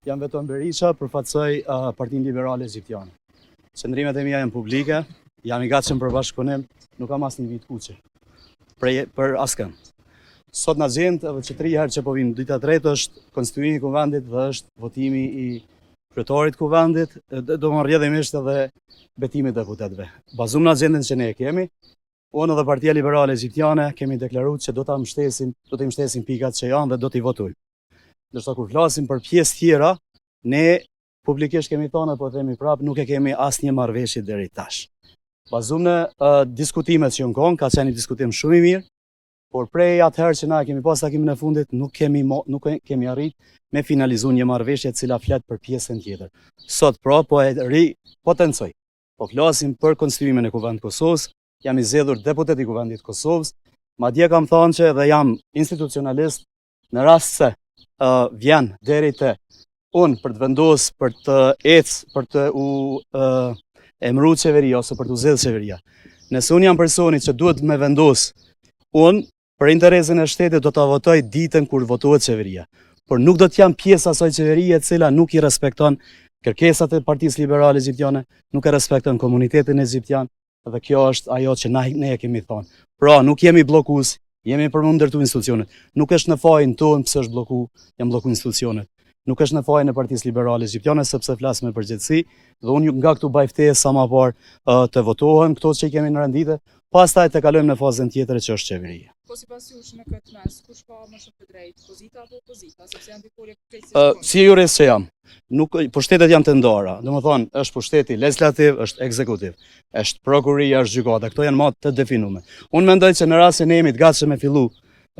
Jam Veton Berisha, përfaqësoj Partinë Liberale Egjiptiane. Qëndrimet e mia janë publike, jam i gatshëm për bashkëpunim, nuk kam asnjë vit kuqe për askën. Sot në agjendë edhe që 3 herë që po vim dita 3 është konstituimi i kuvendit dhe është votimi i kryetorit kuvendit, do më rrjedhimisht edhe betimi i deputetëve. Bazuar në agjendën që ne e kemi, unë dhe Partia Liberale Egjiptiane kemi deklaruar që do të mbështesim pikat që janë dhe do t'i votojmë. Ndërsa kur flasim për pjesë tjera, ne publikisht kemi thënë, po themi prapë, nuk e kemi asnjë marrëveshje deri tash. Bazuar në diskutimet që janë ka qenë një diskutim shumë i mirë, por prej atëherë që na kemi pas takimin e fundit, nuk kemi arrit me finalizuar një marrëveshje e cila flet për pjesën tjetër. Sot potencoj. Po flasim për konstituimin e Kuvendit të Kosovës, jam i zgjedhur deputet i Kuvendit të Kosovës, madje kam thënë që dhe jam institucionalist në rast se vjen deri te unë për të vendosur, për të ecë, për të emëruar qeveria ose për të zgjedhur qeveria. Nëse unë jam personi që duhet me vendos, unë për interesin e shtetit do ta votoj ditën kur votohet qeveria. Por nuk do të jam pjesë asaj qeverie e cila nuk i respekton kërkesat e Partisë Liberale Egjiptiane, nuk e respekton komunitetin egjiptian, dhe kjo është ajo që ne e kemi thonë. Pra, nuk jemi bllokues, jemi për më ndërtu institucionet. Nuk është në fajin tonë pse është janë blloku institucionet. Nuk është në fajin e Partisë Liberale Egjiptiane sepse flas me përgjegjësi dhe unë nga këtu baj ftesë sa më parë të votohen këto që i kemi në rendite, pastaj të kalojmë në fazën tjetër që është qeveria. Po sipas jush në këtë mes, kush ka më shumë të drejtë, pozita apo opozita, sepse janë dy pole krejtësisht. Si jurist që jam, pushtetet janë të ndara. Domethënë, është pushteti legislativ, është ekzekutiv, është prokuria, është gjykata. Këto janë më të definuara. Unë mendoj që në rast se ne jemi të gatshëm me fillu,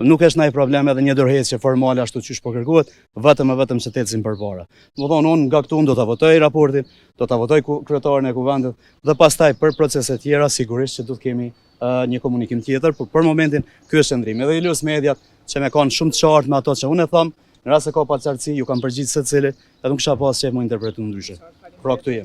nuk është ndonjë problem edhe një ndërheqje formale ashtu siç po kërkohet, vetëm që të ecim përpara. Domethënë, unë nga këtu do ta votoj raportin, do ta votoj kryetarin e kuvendit dhe pastaj për procese tjera sigurisht që do të kemi një komunikim tjetër, por për momentin ky është qëndrimi. Edhe i lus mediat që më kanë shumë të qartë me ato që unë e them, në rast se ka paqartësi ju kam përgjigj secili, edhe nuk kisha pas çfarë më interpretu ndryshe. Pra këtu jemi.